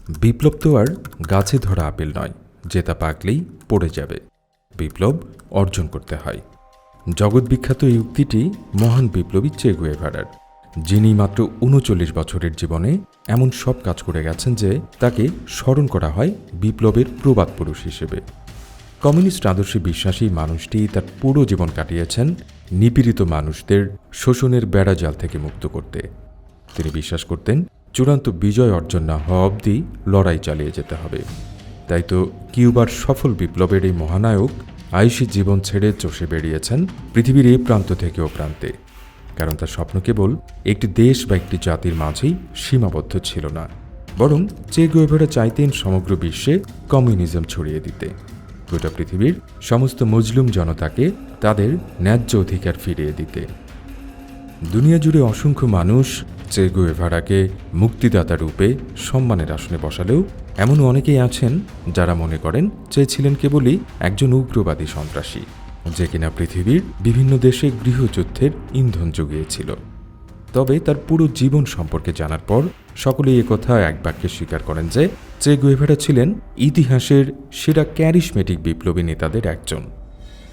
বিপ্লব তো আর গাছে ধরা আপেল নয়, যে তা পাকলেই পড়ে যাবে। বিপ্লব অর্জন করতে হয়। জগৎবিখ্যাত এই উক্তিটি মহান বিপ্লবী চে গুয়েভারার, যিনি মাত্র ৩৯ বছরের জীবনে এমন সব কাজ করে গেছেন যে তাকে স্মরণ করা হয় বিপ্লবের প্রবাদ পুরুষ হিসেবে। কমিউনিস্ট আদর্শে বিশ্বাসী মানুষটি তার পুরো জীবন কাটিয়েছেন নিপীড়িত মানুষদের শোষণের বেড়াজাল থেকে মুক্ত করতে। তিনি বিশ্বাস করতেন চূড়ান্ত বিজয় অর্জন না হওয়া অবধি লড়াই চালিয়ে যেতে হবে। তাই তো কিউবার সফল বিপ্লবের এই মহানায়ক আয়ুষী জীবন ছেড়ে চষে বেরিয়েছেন পৃথিবীর এই প্রান্ত থেকে ও প্রান্তে। কারণ তার স্বপ্ন কেবল একটি দেশ বা একটি জাতির মাঝেই সীমাবদ্ধ ছিল না, বরং চে গুয়েভারা চাইতেন সমগ্র বিশ্বে কমিউনিজম ছড়িয়ে দিতে, গোটা পৃথিবীর সমস্ত মজলুম জনতাকে তাদের ন্যায্য অধিকার ফিরিয়ে দিতে। দুনিয়া জুড়ে অসংখ্য মানুষ চে গুয়েভারাকে মুক্তিদাতা রূপে সম্মানের আসনে বসালেও এমন অনেকেই আছেন যারা মনে করেন চে ছিলেন কেবলই একজন উগ্রবাদী সন্ত্রাসী, যে কিনা পৃথিবীর বিভিন্ন দেশে গৃহযুদ্ধের ইন্ধন জুগিয়েছিল। তবে তার পুরো জীবন সম্পর্কে জানার পর সকলেই একথা এক বাক্যে স্বীকার করেন যে চে গুয়েভারা ছিলেন ইতিহাসের সেরা ক্যারিশমেটিক বিপ্লবী নেতাদের একজন।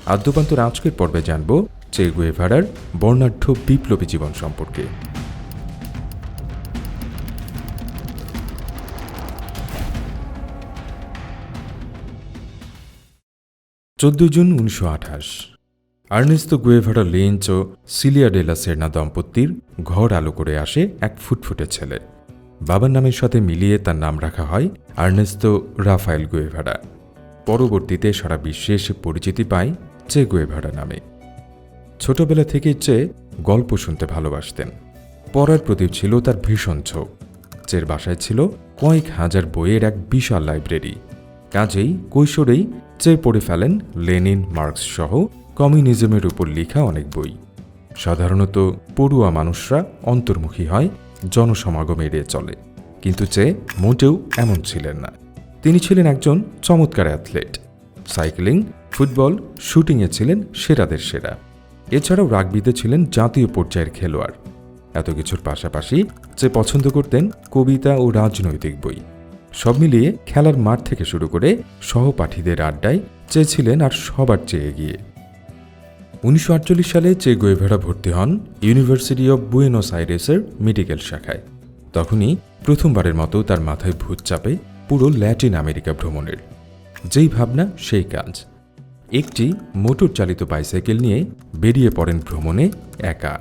আদ্যপান্তর আজকের পর্বে জানব চে গুয়েভারার বর্ণাঢ্য বিপ্লবী জীবন সম্পর্কে। 14 জুন 1928 আর্নেস্তো গুয়েভারা লিঞ্চ ও সিলিয়া ডে লা সের্না দম্পতির ঘর আলো করে আসে এক ফুটফুটে ছেলে। বাবার নামের সাথে মিলিয়ে তার নাম রাখা হয় আর্নেস্তো রাফায়েল গুয়েভারা। পরবর্তীতে সারা বিশ্বে সে পরিচিতি পায় চে গুয়েভারা নামে। ছোটবেলা থেকেই চে গল্প শুনতে ভালোবাসতেন। পড়ার প্রতি ছিল তার ভীষণ ঝোঁক। চের বাসায় ছিল কয়েক হাজার বইয়ের এক বিশাল লাইব্রেরি। কাজেই কৈশোরেই চে পড়ে ফেলেন লেনিন, মার্কস সহ কমিউনিজমের উপর লেখা অনেক বই। সাধারণত পড়ুয়া মানুষরা অন্তর্মুখী হয়, জনসমাগম এড়িয়ে চলে, কিন্তু চে মোটেও এমন ছিলেন না। তিনি ছিলেন একজন চমৎকার অ্যাথলেট। সাইক্লিং, ফুটবল, শুটিংয়ে ছিলেন সেরাদের সেরা। এছাড়াও রাগবিতে ছিলেন জাতীয় পর্যায়ের খেলোয়াড়। এত কিছুর পাশাপাশি চে পছন্দ করতেন কবিতা ও রাজনৈতিক বই। সব মিলিয়ে খেলার মাঠ থেকে শুরু করে সহপাঠীদের আড্ডায় চে ছিলেন আর সবার চেয়ে এগিয়ে। 1948 সালে চে গুয়েভারা ভর্তি হন ইউনিভার্সিটি অব বুয়েনোস আইরেসের মেডিকেল শাখায়। তখনই প্রথমবারের মতো তার মাথায় ভূত চাপে পুরো ল্যাটিন আমেরিকা ভ্রমণের। যেই ভাবনা সেই কাজ। একটি মোটর চালিত বাইসাইকেল নিয়ে বেরিয়ে পড়েন ভ্রমণে একা।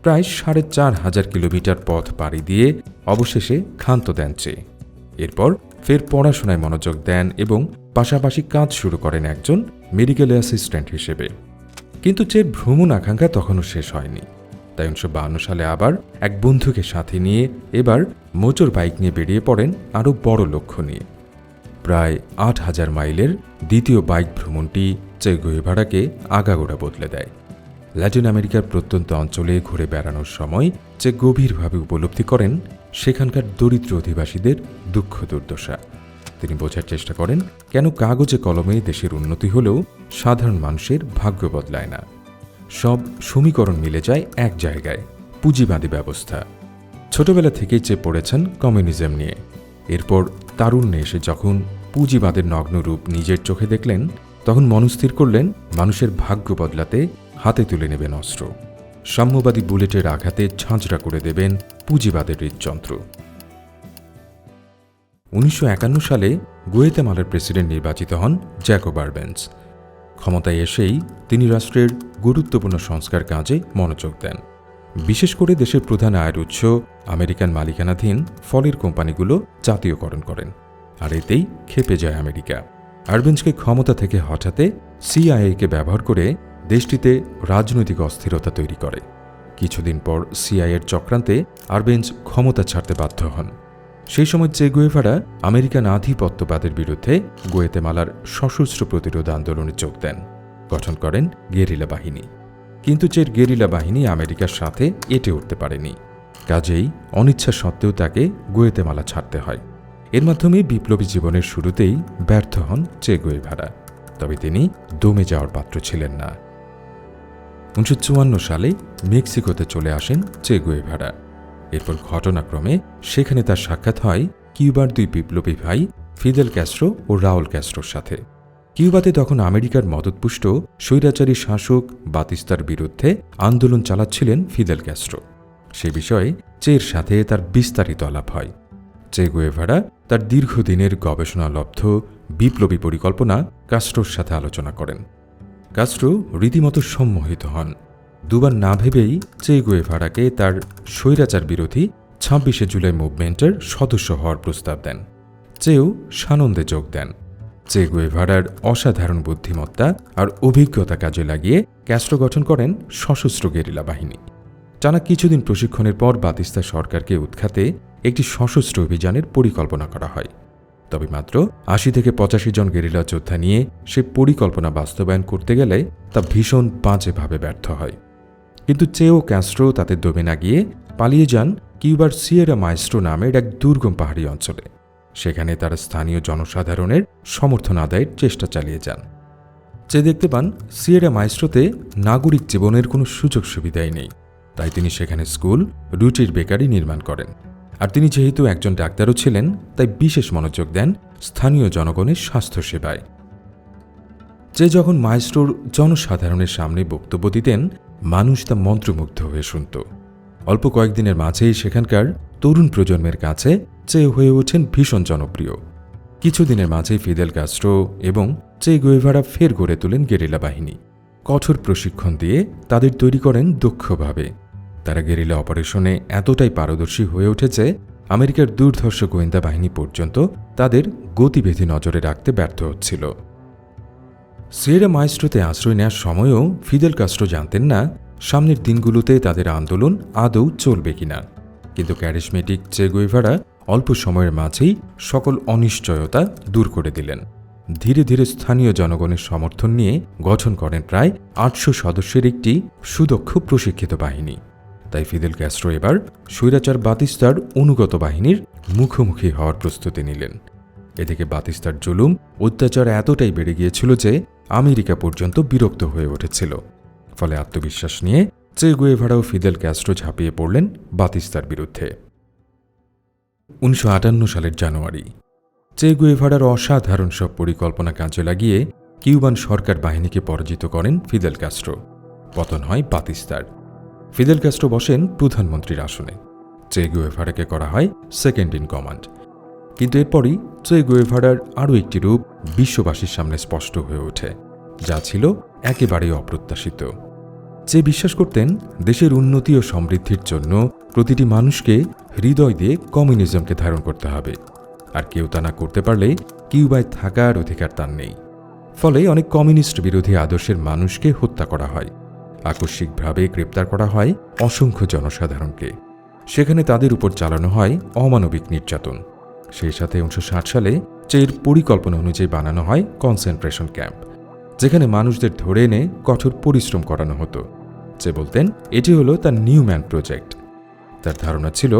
প্রায় 4,500 কিলোমিটার পথ পাড়ি দিয়ে অবশেষে ক্ষান্ত দেন চে। এরপর ফের পড়াশোনায় মনোযোগ দেন এবং পাশাপাশি কাজ শুরু করেন একজন মেডিকেল অ্যাসিস্ট্যান্ট হিসেবে। কিন্তু চের ভ্রমণ আকাঙ্ক্ষা তখনও শেষ হয়নি। তাই 1952 সালে আবার এক বন্ধুকে সাথে নিয়ে এবার মোটর বাইক নিয়ে বেরিয়ে পড়েন আরও বড় লক্ষ্য নিয়ে। প্রায় 8,000 মাইলের দ্বিতীয় বাইক ভ্রমণটি চে গুয়েভারাকে আগাগোড়া বদলে দেয়। ল্যাটিন আমেরিকার প্রত্যন্ত অঞ্চলে ঘুরে বেড়ানোর সময় চে গভীরভাবে উপলব্ধি করেন সেখানকার দরিদ্র অধিবাসীদের দুঃখ দুর্দশা। তিনি বোঝার চেষ্টা করেন কেন কাগজে কলমে দেশের উন্নতি হলেও সাধারণ মানুষের ভাগ্য বদলায় না। সব সমীকরণ মিলে যায় এক জায়গায়, পুঁজিবাদী ব্যবস্থা। ছোটবেলা থেকেই চে পড়েছেন কমিউনিজম নিয়ে। এরপর তারুণ্যে এসে যখন পুঁজিবাদের নগ্ন রূপ নিজের চোখে দেখলেন, তখন মনস্থির করলেন মানুষের ভাগ্য বদলাতে হাতে তুলে নেবেন অস্ত্র। সাম্যবাদী বুলেটের আঘাতে ঝাঁঝরা করে দেবেন পুঁজিবাদের হৃদযন্ত্র। 1951 সালে গুয়েতেমালার প্রেসিডেন্ট নির্বাচিত হন জ্যাকব আরবেন্জ। ক্ষমতায় এসেই তিনি রাষ্ট্রের গুরুত্বপূর্ণ সংস্কার কাজে মনোযোগ দেন। বিশেষ করে দেশের প্রধান আয়ের উৎস আমেরিকান মালিকানাধীন ফলের কোম্পানিগুলো জাতীয়করণ করেন। আর এতেই ক্ষেপে যায় আমেরিকা। আরবেঞ্জকে ক্ষমতা থেকে হটাতে সিআইএকে ব্যবহার করে দেশটিতে রাজনৈতিক অস্থিরতা তৈরি করে। কিছুদিন পর সিআইএর চক্রান্তে আরবেঞ্জ ক্ষমতা ছাড়তে বাধ্য হন। সেই সময় চে গুয়েভারা আমেরিকান আধিপত্যবাদের বিরুদ্ধে গুয়েতেমালার সশস্ত্র প্রতিরোধ আন্দোলনে যোগ দেন, গঠন করেন গেরিলা বাহিনী। কিন্তু চের গেরিলা বাহিনী আমেরিকার সাথে এঁটে উঠতে পারেনি। কাজেই অনিচ্ছা সত্ত্বেও তাকে গুয়েতেমালা ছাড়তে হয়। এর মাধ্যমে বিপ্লবী জীবনের শুরুতেই ব্যর্থ হন চে গুয়েভারা। তবে তিনি দমে যাওয়ার পাত্র ছিলেন না। 1954 সালে মেক্সিকোতে চলে আসেন চে গুয়েভারা। এরপর ঘটনাক্রমে সেখানে তার সাক্ষাৎ হয় কিউবার দুই বিপ্লবী ভাই ফিদেল ক্যাস্ট্রো ও রাউল ক্যাস্ট্রোর সাথে। কিউবাতে তখন আমেরিকার মদতপুষ্ট স্বৈরাচারী শাসক বাতিস্তার বিরুদ্ধে আন্দোলন চালাচ্ছিলেন ফিদেল ক্যাস্ট্রো। সে বিষয়ে চের সাথে তার বিস্তারিত আলাপ হয়। চে গুয়েভারা তার দীর্ঘদিনের গবেষণালব্ধ বিপ্লবী পরিকল্পনা কাস্ট্রোর সাথে আলোচনা করেন। কাস্ট্রো রীতিমতো সম্মোহিত হন। দুবার না ভেবেই চে গুয়েভারাকে তার স্বৈরাচার বিরোধী ২৬শে জুলাই মুভমেন্টের সদস্য হওয়ার প্রস্তাব দেন। চেও সানন্দে যোগ দেন। চে গুয়েভারার অসাধারণ বুদ্ধিমত্তা আর অভিজ্ঞতা কাজে লাগিয়ে ক্যাস্ট্রো গঠন করেন সশস্ত্র গেরিলা বাহিনী। টানা কিছুদিন প্রশিক্ষণের পর বাতিস্তা সরকারকে উৎখাতে একটি সশস্ত্র অভিযানের পরিকল্পনা করা হয়। তবে মাত্র ৮০ থেকে ৮৫ জন গেরিলা যোদ্ধা নিয়ে সে পরিকল্পনা বাস্তবায়ন করতে গেলে তা ভীষণ বাজেভাবে ব্যর্থ হয়। কিন্তু চেও ক্যাস্ট্রো তাতে দমে না গিয়ে পালিয়ে যান কিউবার সিয়েরা মাইস্ট্রো নামের এক দুর্গম পাহাড়ি অঞ্চলে। সেখানে তারা স্থানীয় জনসাধারণের সমর্থন আদায়ের চেষ্টা চালিয়ে যান। চে দেখতে পান সিয়েরা মাইস্ট্রোতে নাগরিক জীবনের কোনো সুযোগ সুবিধাই নেই। তাই তিনি সেখানে স্কুল, রুটির বেকারি নির্মাণ করেন। আর তিনি যেহেতু একজন ডাক্তারও ছিলেন, তাই বিশেষ মনোযোগ দেন স্থানীয় জনগণের স্বাস্থ্যসেবায়। চে যখন মাইস্ট্রোর জনসাধারণের সামনে বক্তব্য দিতেন, মানুষ তা মন্ত্রমুগ্ধ হয়ে শুনত। অল্প কয়েকদিনের মাঝেই সেখানকার তরুণ প্রজন্মের কাছে চে হয়ে ওঠেন ভীষণ জনপ্রিয়। কিছুদিনের মাঝেই ফিদেল ক্যাস্ট্রো এবং চে গুয়েভারা ফের গড়ে তোলেন গেরিলা বাহিনী। কঠোর প্রশিক্ষণ দিয়ে তাদের তৈরি করেন দক্ষভাবে। তারা গেরিলা অপারেশনে এতটাই পারদর্শী হয়ে উঠেছে, আমেরিকার দুর্ধর্ষ গোয়েন্দা বাহিনী পর্যন্ত তাদের গতিবিধি নজরে রাখতে ব্যর্থ হচ্ছিল। সিয়েরা মাইস্ট্রোতে আশ্রয় নেওয়ার সময়ও ফিদেল ক্যাস্ট্রো জানতেন না সামনের দিনগুলোতে তাদের আন্দোলন আদৌ চলবে কিনা। কিন্তু ক্যারিসমেটিক চে গুয়েভারা অল্প সময়ের মাঝেই সকল অনিশ্চয়তা দূর করে দিলেন। ধীরে ধীরে স্থানীয় জনগণের সমর্থন নিয়ে গঠন করেন প্রায় ৮০০ সদস্যের একটি সুদক্ষ প্রশিক্ষিত বাহিনী। তাই ফিদেল ক্যাস্ট্রো এবার স্বৈরাচার বাতিস্তার অনুগত বাহিনীর মুখোমুখি হওয়ার প্রস্তুতি নিলেন। এদিকে বাতিস্তার জুলুম অত্যাচার এতটাই বেড়ে গিয়েছিল যে আমেরিকা পর্যন্ত বিরক্ত হয়ে উঠেছিল। ফলে আত্মবিশ্বাস নিয়ে চে গুয়েভারা ও ফিদেল ক্যাস্ট্রো ঝাঁপিয়ে পড়লেন বাতিস্তার বিরুদ্ধে। ১৯৫৮ সালের জানুয়ারি চে গুয়েভারার অসাধারণ সব পরিকল্পনা কাজে লাগিয়ে কিউবান সরকার বাহিনীকে পরাজিত করেন ফিদেল ক্যাস্ট্রো। পতন হয় বাতিস্তার। ফিদেল ক্যাস্ট্রো বসেন প্রধানমন্ত্রীর আসনে। চে গুয়েভারাকে করা হয় সেকেন্ড ইন কমান্ড। কিন্তু এরপরই চে গুয়েভারার আরও একটি রূপ বিশ্ববাসীর সামনে স্পষ্ট হয়ে ওঠে, যা ছিল একেবারেই অপ্রত্যাশিত। চে বিশ্বাস করতেন দেশের উন্নতি ও সমৃদ্ধির জন্য প্রতিটি মানুষকে হৃদয় দিয়ে কমিউনিজমকে ধারণ করতে হবে, আর কেউ তা না করতে পারলে কিউবায় থাকার অধিকার তার নেই। ফলে অনেক কমিউনিস্ট বিরোধী আদর্শের মানুষকে হত্যা করা হয়, আকস্মিকভাবে গ্রেপ্তার করা হয় অসংখ্য জনসাধারণকে। সেখানে তাদের উপর চালানো হয় অমানবিক নির্যাতন। সেই সাথে ১৯৬০ সালে চের পরিকল্পনা অনুযায়ী বানানো হয় কনসেন্ট্রেশন ক্যাম্প, যেখানে মানুষদের ধরে এনে কঠোর পরিশ্রম করানো হতো। চে বলতেন এটি হলো তার নিউ ম্যান প্রজেক্ট। তার ধারণা ছিল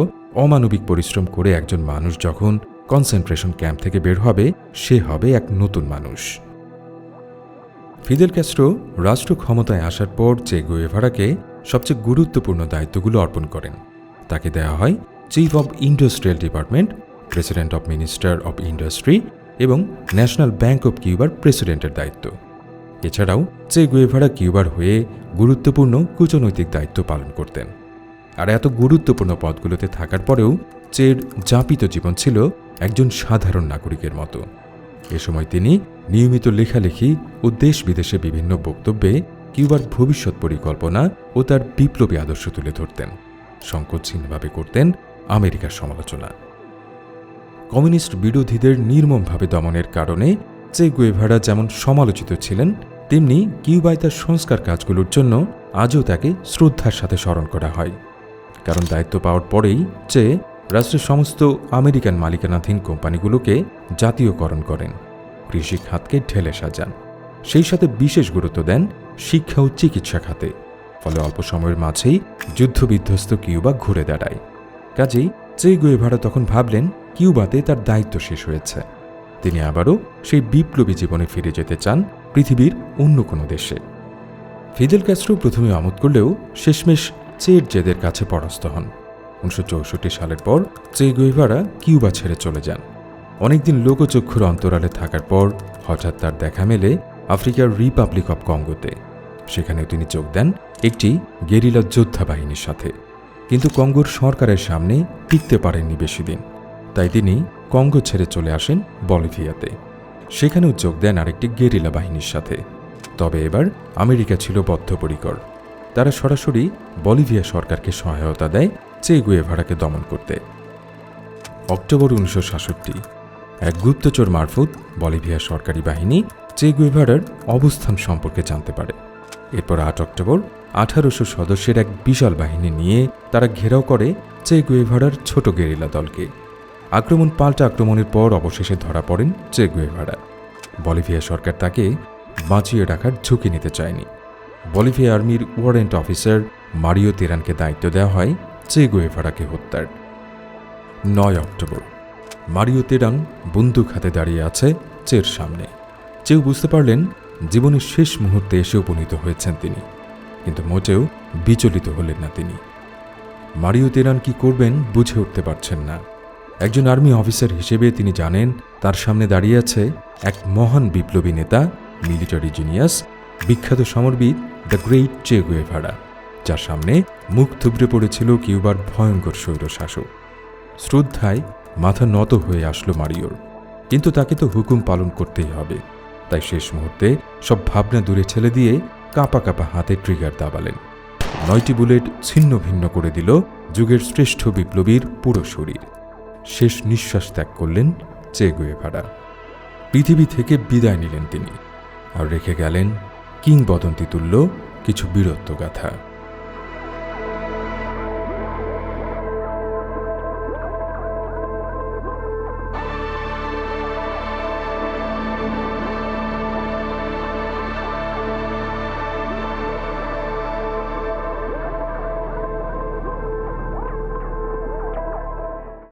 অমানবিক পরিশ্রম করে একজন মানুষ যখন কনসেন্ট্রেশন ক্যাম্প থেকে বের হবে, সে হবে এক নতুন মানুষ। ফিদেল ক্যাস্ট্রো রাষ্ট্র ক্ষমতায় আসার পর চে গুয়েভারাকে সবচেয়ে গুরুত্বপূর্ণ দায়িত্বগুলো অর্পণ করেন। তাকে দেওয়া হয় chief of industrial department, president of minister of industry এবং ন্যাশনাল ব্যাংক অব কিউবার প্রেসিডেন্টের দায়িত্ব। এছাড়াও চে গুয়েভারা কিউবার হয়ে গুরুত্বপূর্ণ কূটনৈতিক দায়িত্ব পালন করতেন। আর এত গুরুত্বপূর্ণ পদগুলোতে থাকার পরেও চের যাপিত জীবন ছিল একজন সাধারণ নাগরিকের মতো। এ সময় তিনি নিয়মিত লেখালেখি ও দেশ বিদেশে বিভিন্ন বক্তব্যে কিউবার ভবিষ্যৎ পরিকল্পনা ও তার বিপ্লবী আদর্শ তুলে ধরতেন। সংকোচহীনভাবে করতেন আমেরিকার সমালোচনা। কমিউনিস্ট বিরোধীদের নির্মমভাবে দমনের কারণে চে গুয়েভারা যেমন সমালোচিত ছিলেন, তেমনি কিউবায় তার সংস্কার কাজগুলোর জন্য আজও তাকে শ্রদ্ধার সাথে স্মরণ করা হয়। কারণ দায়িত্ব পাওয়ার পরেই চে রাষ্ট্রের সমস্ত আমেরিকান মালিকানাধীন কোম্পানিগুলোকে জাতীয়করণ করেন, কৃষি খাতকে ঢেলে সাজান। সেই সাথে বিশেষ গুরুত্ব দেন শিক্ষা ও চিকিৎসা খাতে। ফলে অল্প সময়ের মাঝেই যুদ্ধবিধ্বস্ত কিউবা ঘুরে দাঁড়ায়। কাজেই চে গুয়েভারা তখন ভাবলেন কিউবাতে তার দায়িত্ব শেষ হয়েছে। তিনি আবারও সেই বিপ্লবী জীবনে ফিরে যেতে চান পৃথিবীর অন্য কোনো দেশে। ফিদেল ক্যাস্ট্রো প্রথমে আমোদ করলেও শেষমেশ চের জেদের কাছে পরাস্ত হন। 1964 সালের পর চে গুয়েভারা কিউবা ছেড়ে চলে যান। অনেকদিন লোকচক্ষুর অন্তরালে থাকার পর হঠাৎ তার দেখা মেলে আফ্রিকার রিপাবলিক অব কঙ্গোতে। সেখানেও তিনি যোগ দেন একটি গেরিলা যোদ্ধা বাহিনীর সাথে, কিন্তু কঙ্গোর সরকারের সামনে টিকতে পারেননি বেশি দিন। তাই তিনি কঙ্গো ছেড়ে চলে আসেন বলিভিয়াতে। সেখানেও যোগ দেন আরেকটি গেরিলা বাহিনীর সাথে। তবে এবার আমেরিকা ছিল বদ্ধপরিকর। তারা সরাসরি বলিভিয়া সরকারকে সহায়তা দেয় চে গুয়েভারাকে দমন করতে। অক্টোবর 1967 এক গুপ্তচর মারফত বলিভিয়া সরকারি বাহিনী চে গুয়েভারার অবস্থান সম্পর্কে জানতে পারে। এরপর 8 অক্টোবর 1800 সদস্যের এক বিশাল বাহিনী নিয়ে তারা ঘেরাও করে চে গুয়েভারার ছোট গেরিলা দলকে। আক্রমণ পাল্টা আক্রমণের পর অবশেষে ধরা পড়েন চে গুয়েভারা। বলিভিয়া সরকার তাকে বাঁচিয়ে রাখার ঝুঁকি নিতে চায়নি। বলিভিয়া আর্মির ওয়ারেন্ট অফিসার মারিও তেরানকে দায়িত্ব দেওয়া হয় চে গুয়েভারাকে হত্যার। 9 অক্টোবর মারিও তেরান বন্দুক হাতে দাঁড়িয়ে আছে চের সামনে। চেও বুঝতে পারলেন জীবনের শেষ মুহূর্তে এসে উপনীত হয়েছেন তিনি, কিন্তু মোটেও বিচলিত হলেন না তিনি। মারিও তেরান কি করবেন বুঝে উঠতে পারছেন না। একজন আর্মি অফিসার হিসেবে তিনি জানেন তার সামনে দাঁড়িয়ে আছে এক মহান বিপ্লবী নেতা, মিলিটারি জিনিয়াস, বিখ্যাত সমরবিদ দ্য গ্রেট চে গুয়েভারা, যার সামনে মুখ থুবড়ে পড়েছিল কিউবার ভয়ঙ্কর স্বৈরশাসক। শ্রদ্ধায় মাথা নত হয়ে আসলো মারিওর, কিন্তু তাকে তো হুকুম পালন করতেই হবে। তাই শেষ মুহূর্তে সব ভাবনা দূরে ঠেলে দিয়ে কাঁপা কাঁপা হাতে ট্রিগার দাবালেন। 9টি বুলেট ছিন্ন ভিন্ন করে দিল যুগের শ্রেষ্ঠ বিপ্লবীর পুরো শরীর। শেষ নিঃশ্বাস ত্যাগ করলেন চে গুয়েভারা। পৃথিবী থেকে বিদায় নিলেন তিনি, আর রেখে গেলেন কিংবদন্তি তুল্য কিছু বীরত্বগাথা।